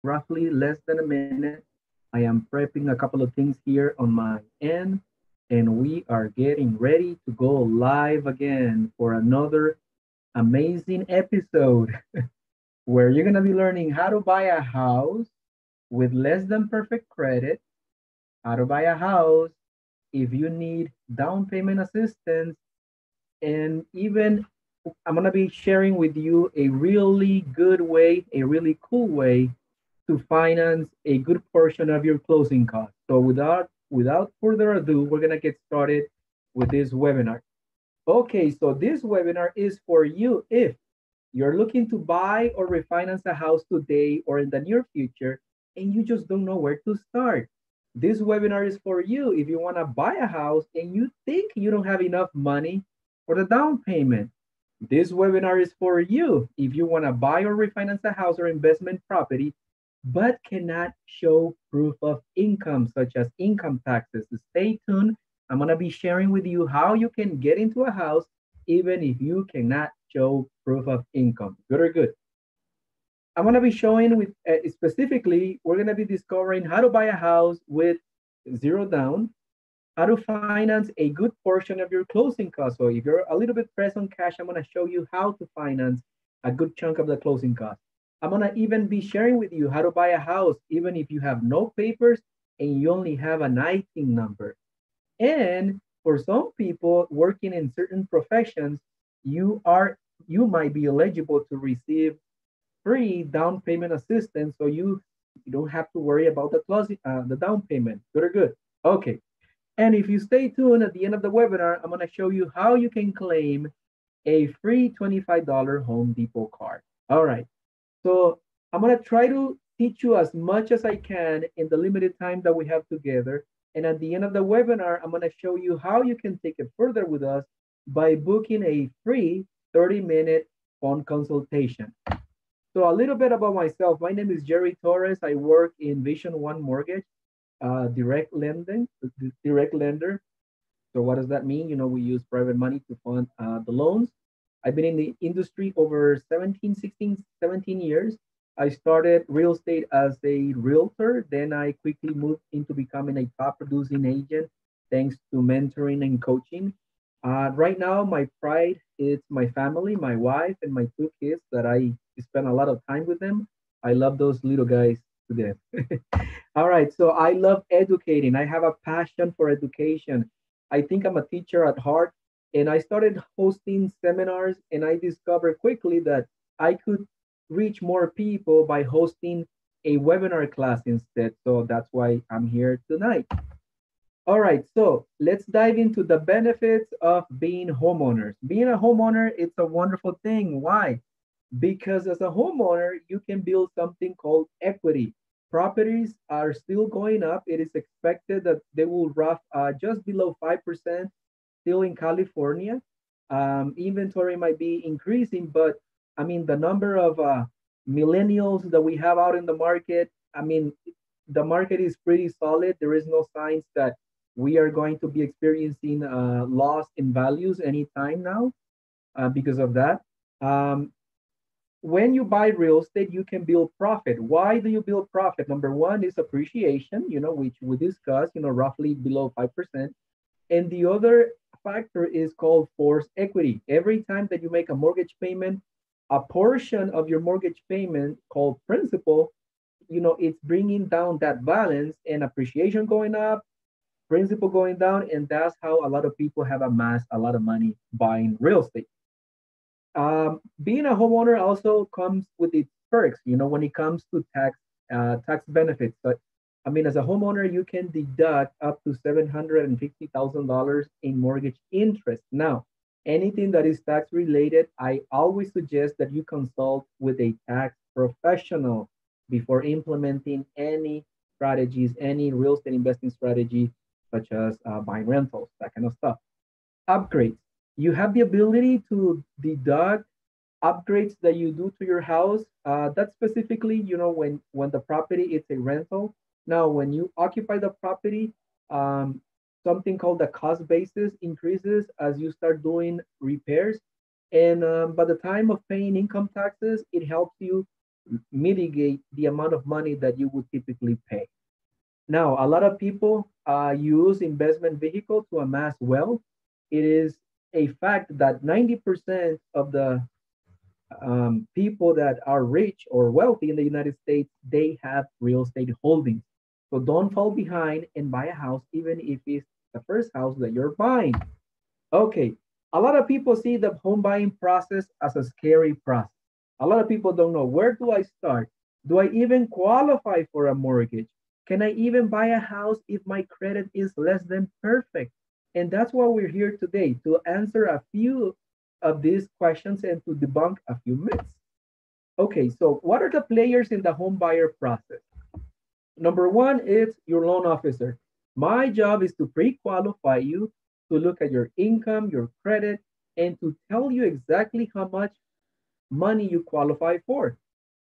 roughly less than a minute. I am prepping a couple of things here on my end, and we are getting ready to go live again for another amazing episode where you're going to be learning how to buy a house with less than perfect credit, how to buy a house if you need down payment assistance, and even I'm going to be sharing with you a really good way, a really cool way to finance a good portion of your closing costs. So without further ado, we're gonna get started with this webinar. Okay, so this webinar is for you if you're looking to buy or refinance a house today or in the near future, and you just don't know where to start. This webinar is for you if you want to buy a house and you think you don't have enough money for the down payment. This webinar is for you if you want to buy or refinance a house or investment property, but cannot show proof of income, such as income taxes. Stay tuned. I'm going to be sharing with you how you can get into a house even if you cannot show proof of income. Good or good? I'm going to be showing with specifically, we're going to be discovering how to buy a house with zero down, how to finance a good portion of your closing costs. So if you're a little bit pressed on cash, I'm going to show you how to finance a good chunk of the closing costs. I'm going to even be sharing with you how to buy a house, even if you have no papers and you only have an ITIN number. And for some people working in certain professions, you are you might be eligible to receive free down payment assistance, so you don't have to worry about the down payment. Good or good? Okay. And if you stay tuned at the end of the webinar, I'm going to show you how you can claim a free $25 Home Depot card. All right. So I'm going to try to teach you as much as I can in the limited time that we have together. And at the end of the webinar, I'm going to show you how you can take it further with us by booking a free 30-minute phone consultation. So a little bit about myself. My name is Jerry Torres. I work in Vision One Mortgage, direct lending, direct lender. So what does that mean? We use private money to fund the loans. I've been in the industry over 17, 16, 17 years. I started real estate as a realtor. Then I quickly moved into becoming a top producing agent thanks to mentoring and coaching. Right now, my pride is my family, my wife, and my two kids that I spend a lot of time with them. I love those little guys to death. All right, so I love educating. I have a passion for education. I think I'm a teacher at heart, and I started hosting seminars, and I discovered quickly that I could reach more people by hosting a webinar class instead. So that's why I'm here tonight. All right, so let's dive into the benefits of being homeowners. Being a homeowner, it's a wonderful thing. Why? Because as a homeowner, you can build something called equity. Properties are still going up. It is expected that they will rough just below 5% still in California. Inventory might be increasing, but I mean, the number of millennials that we have out in the market, I mean, the market is pretty solid. There is no signs that we are going to be experiencing loss in values anytime now because of that. Um, when you buy real estate, you can build profit. Why do you build profit? Number one is appreciation, which we discussed, roughly below 5%. And the other factor is called forced equity. Every time that you make a mortgage payment, a portion of your mortgage payment called principal, it's bringing down that balance and appreciation going up, principal going down. And that's how a lot of people have amassed a lot of money buying real estate. Being a homeowner also comes with its perks, when it comes to tax benefits. But I mean, as a homeowner, you can deduct up to $750,000 in mortgage interest. Now, anything that is tax related, I always suggest that you consult with a tax professional before implementing any strategies, any real estate investing strategy, such as buying rentals, that kind of stuff. Upgrades. You have the ability to deduct upgrades that you do to your house. That's specifically, when the property is a rental. Now, when you occupy the property, um, something called the cost basis increases as you start doing repairs. And by the time of paying income taxes, it helps you mitigate the amount of money that you would typically pay. Now, a lot of people use investment vehicle to amass wealth. It is a fact that 90% of the people that are rich or wealthy in the United States, they have real estate holdings. So don't fall behind and buy a house, even if it's the first house that you're buying. Okay, a lot of people see the home buying process as a scary process. A lot of people don't know, where do I start? Do I even qualify for a mortgage? Can I even buy a house if my credit is less than perfect? And that's why we're here today, to answer a few of these questions and to debunk a few myths. Okay, so what are the players in the home buyer process? Number one is your loan officer. My job is to pre-qualify you, to look at your income, your credit, and to tell you exactly how much money you qualify for.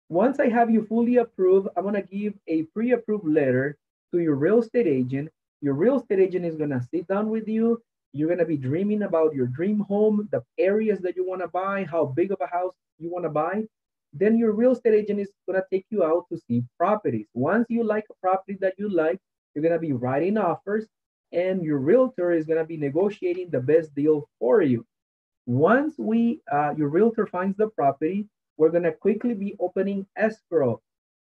Once I have you fully approved, I'm going to give a pre-approved letter to your real estate agent. Your real estate agent is going to sit down with you. You're going to be dreaming about your dream home, the areas that you want to buy, how big of a house you want to buy. Then your real estate agent is going to take you out to see properties. Once you like a property that you like, you're going to be writing offers, and your realtor is going to be negotiating the best deal for you. Once your realtor finds the property, we're going to quickly be opening escrow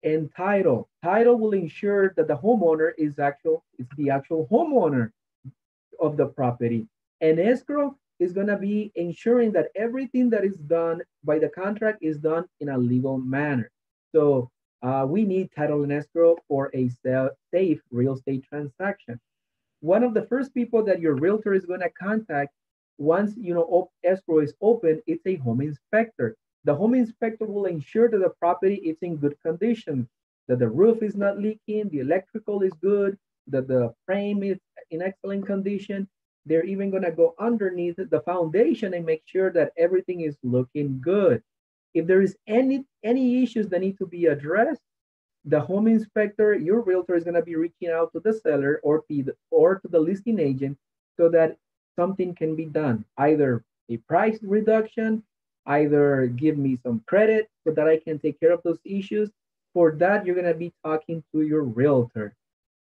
and title. Title will ensure that the homeowner is the actual homeowner of the property. And escrow is going to be ensuring that everything that is done by the contract is done in a legal manner. So we need title and escrow for a safe real estate transaction. One of the first people that your realtor is going to contact once escrow is open, it's a home inspector. The home inspector will ensure that the property is in good condition, that the roof is not leaking, the electrical is good, that the frame is in excellent condition. They're even going to go underneath the foundation and make sure that everything is looking good. If there is any issues that need to be addressed, the home inspector, your realtor, is going to be reaching out to the seller or to the listing agent so that something can be done, either a price reduction, either give me some credit so that I can take care of those issues. For that, you're going to be talking to your realtor.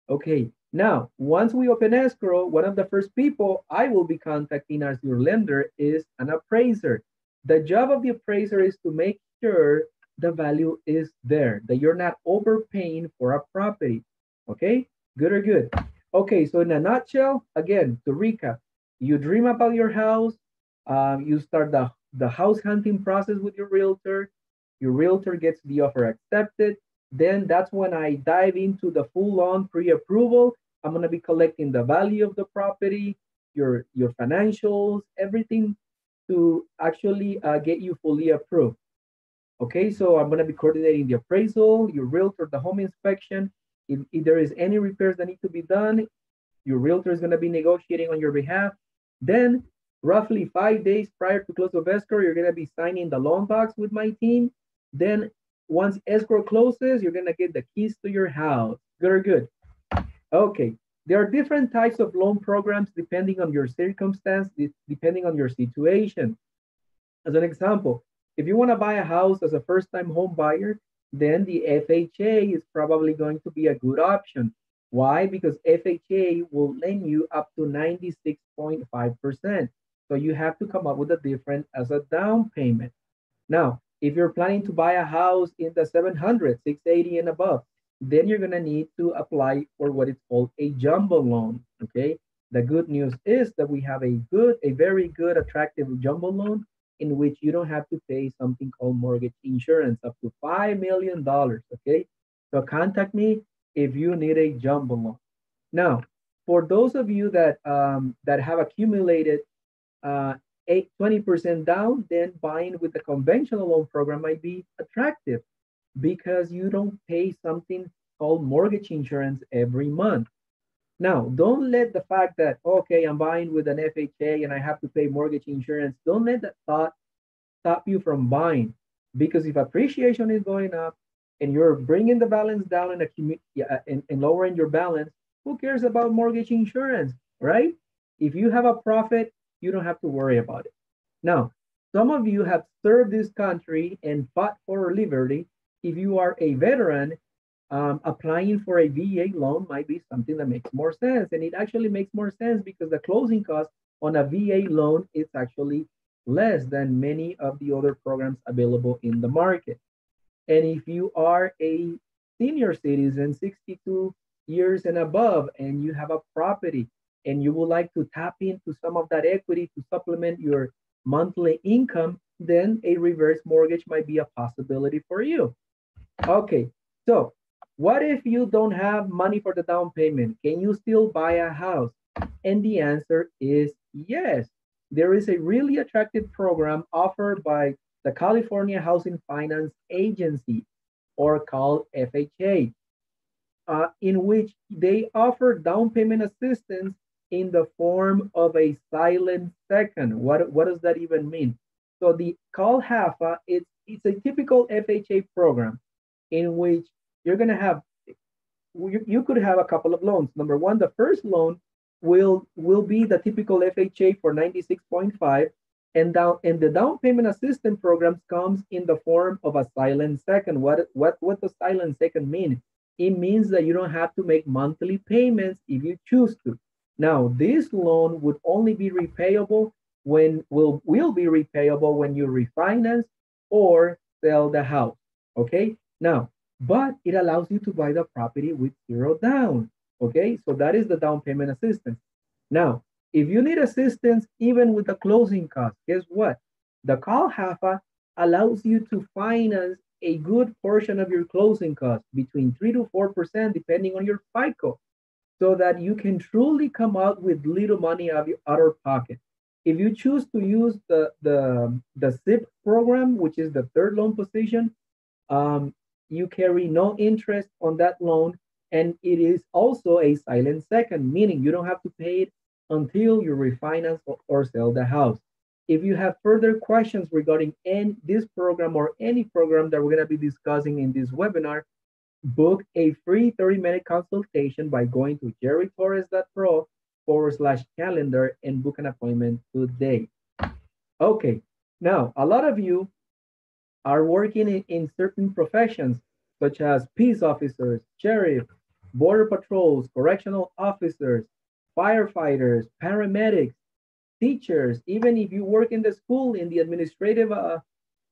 Okay, now, once we open escrow, one of the first people I will be contacting as your lender is an appraiser. The job of the appraiser is to make sure the value is there, that you're not overpaying for a property. Okay, good or good. Okay, so in a nutshell, again, to recap, you dream about your house, you start the house hunting process with your realtor gets the offer accepted. Then that's when I dive into the full-on pre-approval. I'm going to be collecting the value of the property, your financials, everything to actually get you fully approved. Okay, so I'm going to be coordinating the appraisal, your realtor, the home inspection. If there is any repairs that need to be done, your realtor is going to be negotiating on your behalf. Then, roughly 5 days prior to close of escrow, you're going to be signing the loan docs with my team. Then, once escrow closes, you're going to get the keys to your house. Good or good? Okay, there are different types of loan programs depending on your circumstance, depending on your situation. As an example, if you want to buy a house as a first-time home buyer, then the FHA is probably going to be a good option. Why? Because FHA will lend you up to 96.5%. So you have to come up with a difference as a down payment. Now, if you're planning to buy a house in the 700, 680 and above, then you're going to need to apply for what is called a jumbo loan. Okay. The good news is that we have a very good, attractive jumbo loan in which you don't have to pay something called mortgage insurance up to $5 million. Okay. So contact me if you need a jumbo loan. Now, for those of you that have accumulated 20% down, then buying with the conventional loan program might be attractive because you don't pay something called mortgage insurance every month. Now, don't let the fact that, okay, I'm buying with an FHA and I have to pay mortgage insurance, don't let that thought stop you from buying. Because if appreciation is going up and you're bringing the balance down and lowering your balance, who cares about mortgage insurance, right? If you have a profit, you don't have to worry about it. Now, some of you have served this country and fought for liberty, If you are a veteran, applying for a VA loan might be something that makes more sense. And it actually makes more sense because the closing cost on a VA loan is actually less than many of the other programs available in the market. And if you are a senior citizen, 62 years and above, and you have a property and you would like to tap into some of that equity to supplement your monthly income, then a reverse mortgage might be a possibility for you. Okay, so what if you don't have money for the down payment? Can you still buy a house? And the answer is yes. There is a really attractive program offered by the California Housing Finance Agency, or called FHA, in which they offer down payment assistance in the form of a silent second. What does that even mean? So the call HAFA, it's a typical FHA program in which you're going to have, you could have a couple of loans. Number one, the first loan will be the typical FHA for 96.5, and the down payment assistance programs comes in the form of a silent second. What does silent second mean? It means that you don't have to make monthly payments if you choose to. Now, this loan would only be repayable when will be repayable when you refinance or sell the house. Okay. Now, but it allows you to buy the property with zero down. Okay, so that is the down payment assistance. Now, if you need assistance even with the closing costs, guess what? The call HAFA allows you to finance a good portion of your closing costs, between 3 to 4%, depending on your FICO, so that you can truly come out with little money out of your outer pocket. If you choose to use the SIP program, which is the third loan position, you carry no interest on that loan, and it is also a silent second, meaning you don't have to pay it until you refinance or sell the house. If you have further questions regarding this program or any program that we're going to be discussing in this webinar, book a free 30-minute consultation by going to jerrytorres.pro/calendar and book an appointment today. Okay, now a lot of you are working in certain professions, such as peace officers, sheriff, border patrols, correctional officers, firefighters, paramedics, teachers. Even if you work in the school in the administrative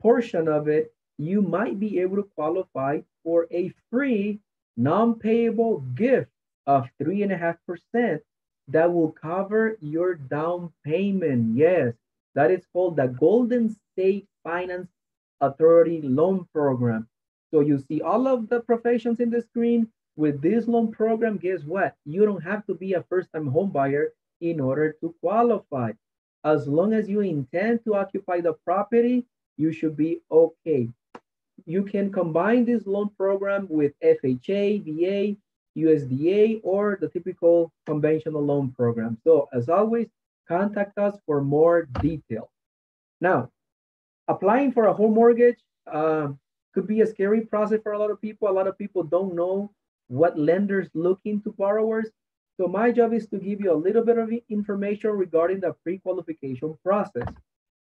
portion of it, you might be able to qualify for a free non-payable gift of 3.5% that will cover your down payment. Yes, that is called the Golden State Finance Authority Loan Program. So you see all of the professions in the screen. With this loan program, guess what? You don't have to be a first-time home buyer in order to qualify. As long as you intend to occupy the property, you should be okay. You can combine this loan program with FHA, VA, USDA, or the typical conventional loan program. So as always, contact us for more details. Now, applying for a home mortgage could be a scary process for a lot of people. A lot of people don't know what lenders look into borrowers. So my job is to give you a little bit of information regarding the pre-qualification process.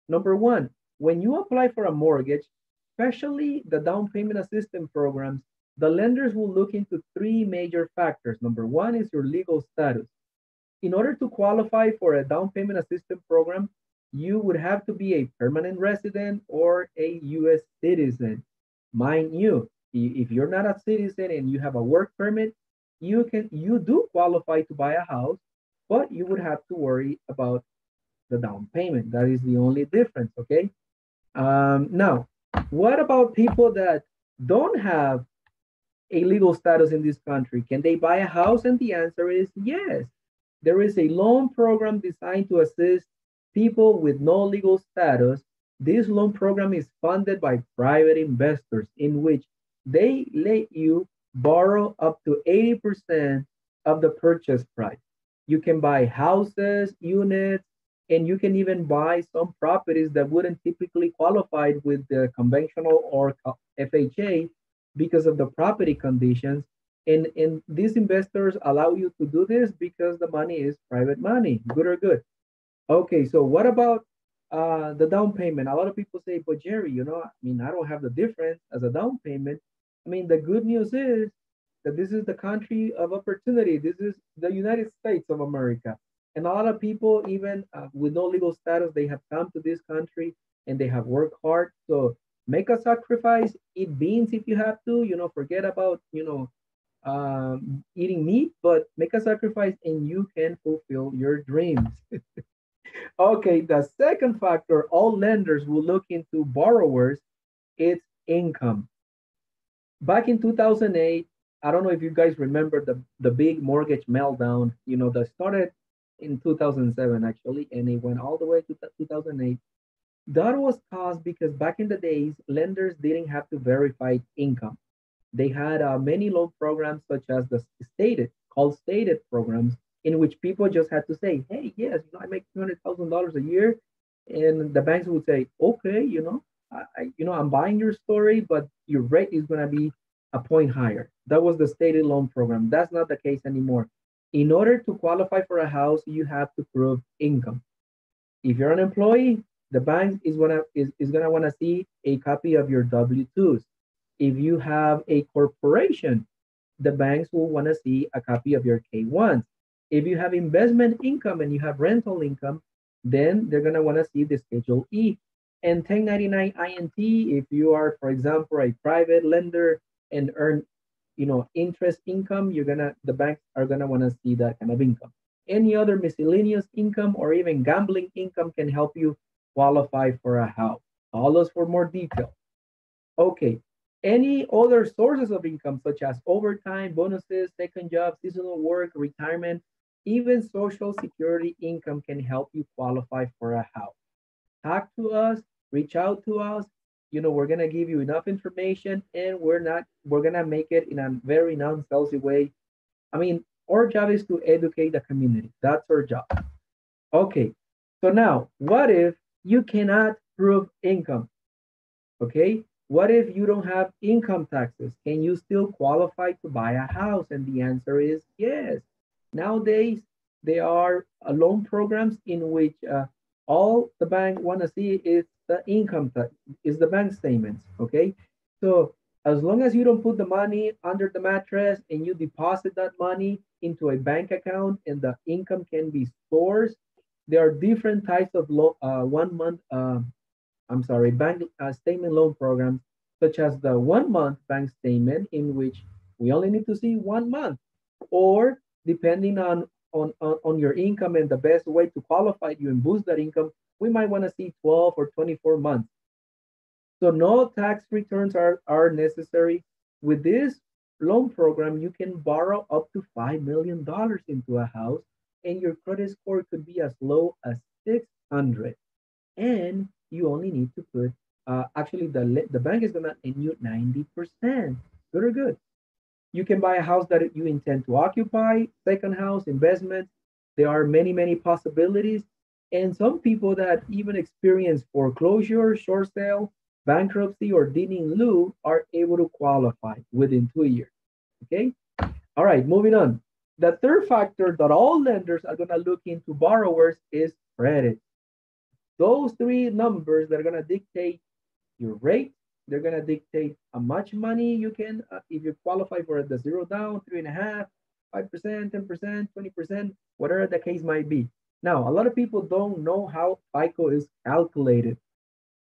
Number one, when you apply for a mortgage, especially the down payment assistance programs, the lenders will look into three major factors. Number one is your legal status. In order to qualify for a down payment assistance program, you would have to be a permanent resident or a U.S. citizen. Mind you, if you're not a citizen and you have a work permit, you do qualify to buy a house, but you would have to worry about the down payment. That is the only difference, okay? Now, what about people that don't have a legal status in this country? Can they buy a house? And the answer is yes. There is a loan program designed to assist people with no legal status. This loan program is funded by private investors, in which they let you borrow up to 80% of the purchase price. You can buy houses, units, and you can even buy some properties that wouldn't typically qualify with the conventional or FHA because of the property conditions. And these investors allow you to do this because the money is private money, good or good. Okay, so what about the down payment. A lot of people say, but Jerry, I mean, I don't have the difference as a down payment. I mean, the good news is that this is the country of opportunity. This is the United States of America. And a lot of people, even with no legal status, they have come to this country and they have worked hard. So make a sacrifice, eat beans if you have to, forget about, eating meat, but make a sacrifice and you can fulfill your dreams. Okay, the second factor all lenders will look into borrowers is income. Back in 2008, I don't know if you guys remember the big mortgage meltdown, that started in 2007 actually, and it went all the way to 2008. That was caused because back in the days, lenders didn't have to verify income. They had many loan programs, such as the stated programs, in which people just had to say, "Hey, yes, I make $200,000 a year," and the banks would say, "Okay, I'm buying your story, but your rate is going to be a point higher." That was the stated loan program. That's not the case anymore. In order to qualify for a house, you have to prove income. If you're an employee, the bank is gonna want to see a copy of your W-2s. If you have a corporation, the banks will want to see a copy of your K-1s. If you have investment income and you have rental income, then they're gonna want to see the Schedule E. And 1099 INT, if you are, for example, a private lender and earn, interest income, the banks are gonna want to see that kind of income. Any other miscellaneous income or even gambling income can help you qualify for a house. Call us for more detail. Okay. Any other sources of income, such as overtime, bonuses, second job, seasonal work, retirement, even social security income can help you qualify for a house. Talk to us, reach out to us. We're gonna give you enough information, and we're gonna make it in a very non-salesy way. I mean, our job is to educate the community. That's our job. Okay. So now, what if you cannot prove income? Okay. What if you don't have income taxes? Can you still qualify to buy a house? And the answer is yes. Nowadays, there are loan programs in which all the bank want to see is the income tax, is the bank statements. Okay. So as long as you don't put the money under the mattress and you deposit that money into a bank account and the income can be stored, there are different types of 1 month, bank statement loan programs, such as the 1 month bank statement, in which we only need to see 1 month, or depending on your income and the best way to qualify you and boost that income, we might want to see 12 or 24 months. So no tax returns are necessary. With this loan program, you can borrow up to $5 million into a house, and your credit score could be as low as 600. And you only need to put, actually, the bank is going to lend you 90%. Good or good. You can buy a house that you intend to occupy, second house, investment. There are many, many possibilities. And some people that even experience foreclosure, short sale, bankruptcy, or deed in lieu are able to qualify within 2 years. Okay? All right, moving on. The third factor that all lenders are going to look into borrowers is credit. Those three numbers that are going to dictate your rate. They're going to dictate how much money you can, if you qualify for the zero down, 3.5, 5%, 10%, 20%, whatever the case might be. Now, a lot of people don't know how FICO is calculated.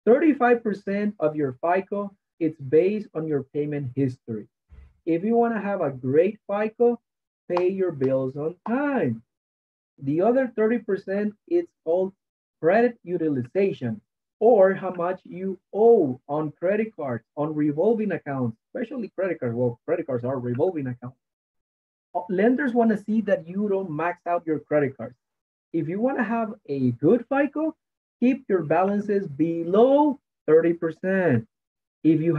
35% of your FICO, it's based on your payment history. If you want to have a great FICO, pay your bills on time. The other 30%, it's called credit utilization, or how much you owe on credit cards, on revolving accounts, especially credit cards. Well, credit cards are revolving accounts. Lenders want to see that you don't max out your credit cards. If you want to have a good FICO, keep your balances below 30%. If you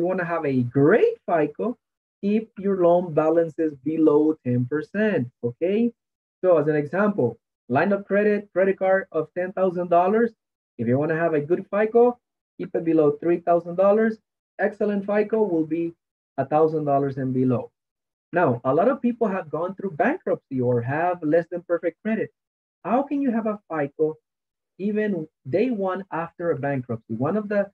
want to have a great FICO, keep your loan balances below 10%. Okay? So as an example, line of credit card of $10,000. If you want to have a good FICO, keep it below $3,000. Excellent FICO will be $1,000 and below. Now, a lot of people have gone through bankruptcy or have less than perfect credit. How can you have a FICO even day one after a bankruptcy. One of the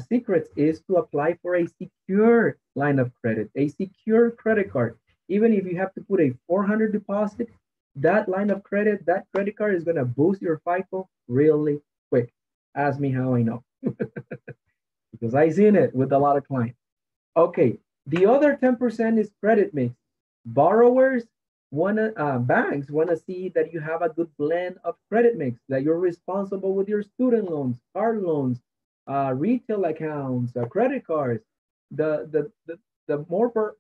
secrets is to apply for a secure line of credit, a secure credit card. Even if you have to put a 400 deposit, that line of credit, that credit card is going to boost your FICO really quick. Ask me how I know, because I've seen it with a lot of clients. Okay, the other 10% is credit mix. Borrowers banks wanna see that you have a good blend of credit mix, that you're responsible with your student loans, car loans, retail accounts, credit cards. The more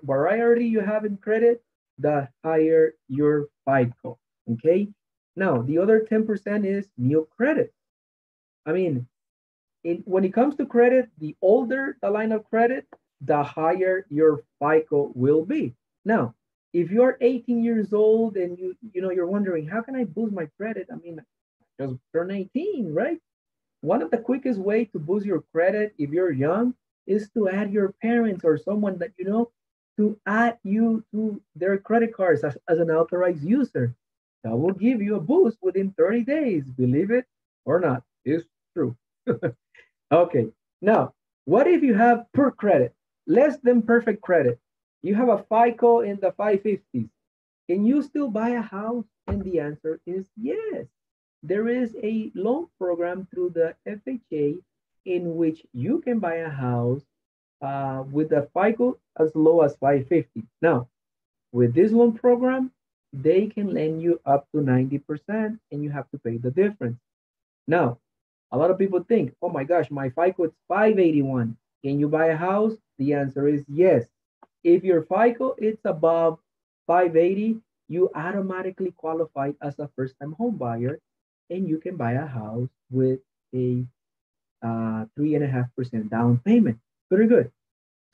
variety you have in credit, the higher your FICO. Okay. Now the other 10% is new credit. I mean, when it comes to credit, the older the line of credit, the higher your FICO will be. Now, if you're 18 years old and you're wondering how can I boost my credit? I mean, just turn 18, right? One of the quickest way to boost your credit if you're young is to add your parents or someone that you know to add you to their credit cards as an authorized user. That will give you a boost within 30 days. Believe it or not, it's true. Okay. Now, what if you have poor credit, less than perfect credit? You have a FICO in the 550s. Can you still buy a house? And the answer is yes. There is a loan program through the FHA in which you can buy a house with a FICO as low as 550. Now, with this loan program, they can lend you up to 90% and you have to pay the difference. Now, a lot of people think, oh my gosh, my FICO is 581. Can you buy a house? The answer is yes. If your FICO is above 580, you automatically qualify as a first-time home buyer and you can buy a house with a 3.5% down payment. Very good.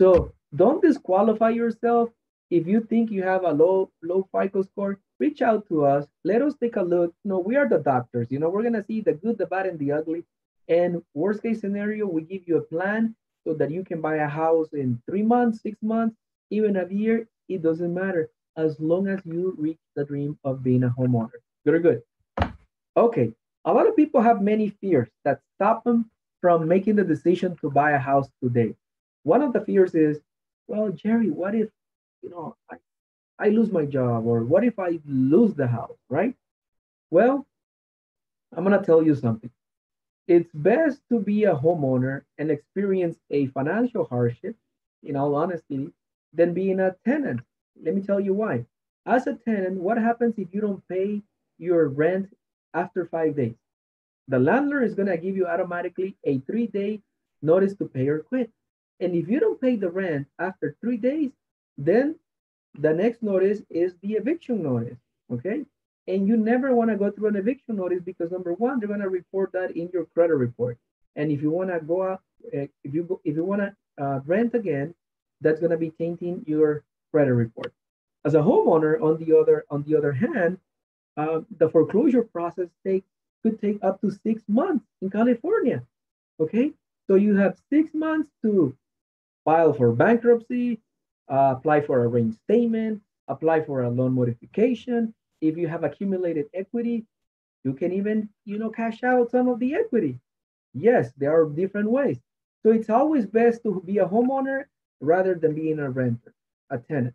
So don't disqualify yourself. If you think you have a low FICO score, reach out to us. Let us take a look. No, we are the doctors. We're gonna see the good, the bad, and the ugly. And worst case scenario, we give you a plan so that you can buy a house in 3 months, 6 months, even a year. It doesn't matter as long as you reach the dream of being a homeowner. Very good. Okay. A lot of people have many fears that stop them from making the decision to buy a house today. One of the fears is, well, Jerry, what if, I lose my job, or what if I lose the house, right? Well, I'm going to tell you something. It's best to be a homeowner and experience a financial hardship, in all honesty, than being a tenant. Let me tell you why. As a tenant, what happens if you don't pay your rent after 5 days? The landlord is going to give you automatically a 3-day notice to pay or quit. And if you don't pay the rent after 3 days, then the next notice is the eviction notice. Okay. And you never want to go through an eviction notice because number one, they're going to report that in your credit report. And if you want to go out, if you want to rent again, that's going to be tainting your credit report. As a homeowner, on the other hand, the foreclosure process could take up to 6 months in California. Okay, so you have 6 months to file for bankruptcy, apply for a reinstatement, apply for a loan modification. If you have accumulated equity, you can even, cash out some of the equity. Yes, there are different ways. So it's always best to be a homeowner rather than being a renter, a tenant.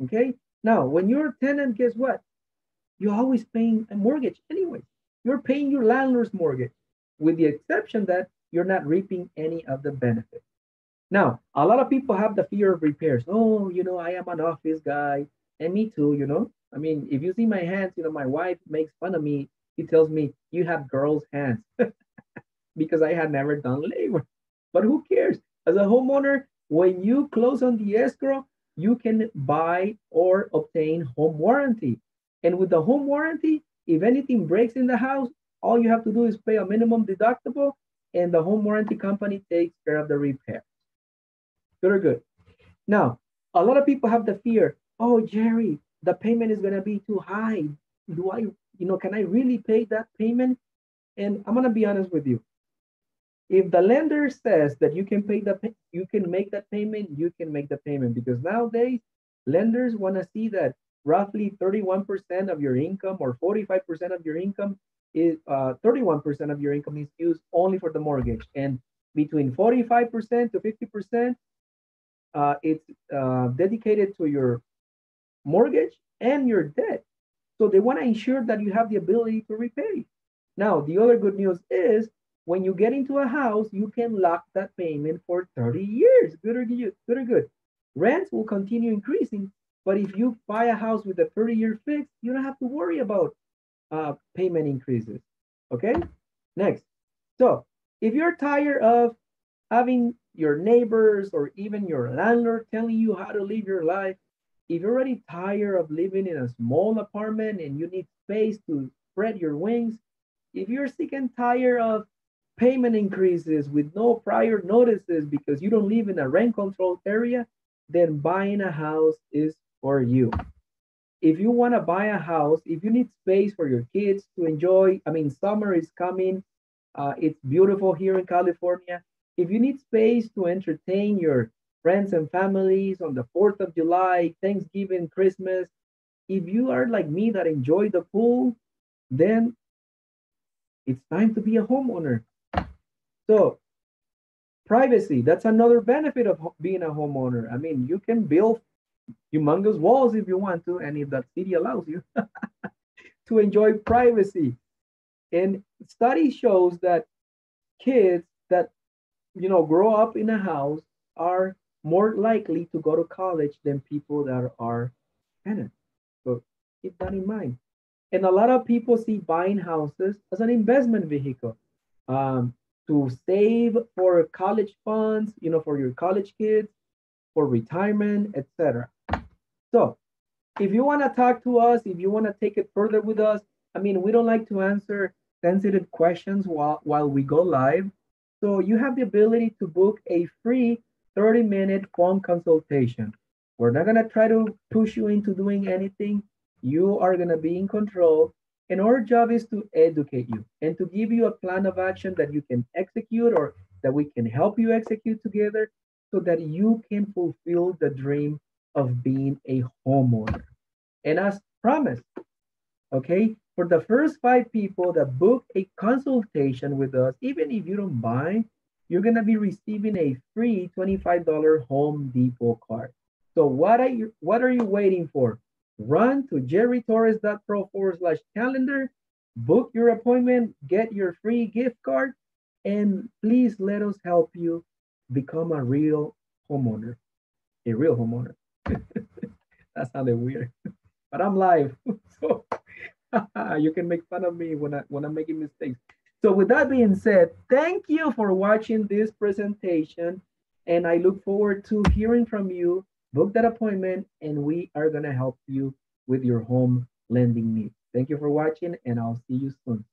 Okay. Now, when you're a tenant, guess what? You're always paying a mortgage anyway. You're paying your landlord's mortgage, with the exception that you're not reaping any of the benefits. Now, a lot of people have the fear of repairs. Oh, I am an office guy, and me too. I mean, if you see my hands, my wife makes fun of me. She tells me, you have girl's hands because I had never done labor. But who cares? As a homeowner, when you close on the escrow, you can buy or obtain home warranty. And with the home warranty, if anything breaks in the house, all you have to do is pay a minimum deductible, and the home warranty company takes care of the repair. Very good. Now, a lot of people have the fear, oh, Jerry, the payment is going to be too high. Can I really pay that payment? And I'm going to be honest with you. If the lender says that you can make that payment, you can make the payment, because nowadays lenders want to see that roughly 31% of your income or 45% of your income is 31% of your income is used only for the mortgage, and between 45% to 50%, it's dedicated to your mortgage and your debt. So they want to ensure that you have the ability to repay. Now, the other good news is when you get into a house, you can lock that payment for 30 years. Good or good? Good or good? Rents will continue increasing, but if you buy a house with a 30-year fix, you don't have to worry about payment increases. Okay? Next. So, if you're tired of having your neighbors or even your landlord telling you how to live your life, if you're already tired of living in a small apartment and you need space to spread your wings, if you're sick and tired of payment increases with no prior notices because you don't live in a rent controlled area, then buying a house is for you. If you want to buy a house, if you need space for your kids to enjoy, I mean, summer is coming. It's beautiful here in California. If you need space to entertain your friends and families on the 4th of July, Thanksgiving, Christmas, if you are like me that enjoy the pool, then it's time to be a homeowner. So, privacy, that's another benefit of being a homeowner. I mean, you can build humongous walls if you want to, and if that city allows you to enjoy privacy. And study shows that kids that grow up in a house are more likely to go to college than people that are tenants. So keep that in mind. And a lot of people see buying houses as an investment vehicle, um, to save for college funds, for your college kids, for retirement, etc. So if you want to talk to us, if you want to take it further with us, I mean, we don't like to answer sensitive questions while we go live. So you have the ability to book a free 30-minute phone consultation. We're not going to try to push you into doing anything. You are going to be in control. And our job is to educate you and to give you a plan of action that you can execute or that we can help you execute together so that you can fulfill the dream of being a homeowner. And as promised, okay, for the first 5 people that book a consultation with us, even if you don't buy, you're going to be receiving a free $25 Home Depot card. So what are you waiting for? Run to jerrytorres.pro/calendar, book your appointment, get your free gift card, and please let us help you become a real homeowner. A real homeowner. That sounded weird, but I'm live, so you can make fun of me when I'm making mistakes. So with that being said, thank you for watching this presentation, and I look forward to hearing from you. Book that appointment, and we are gonna help you with your home lending needs. Thank you for watching, and I'll see you soon.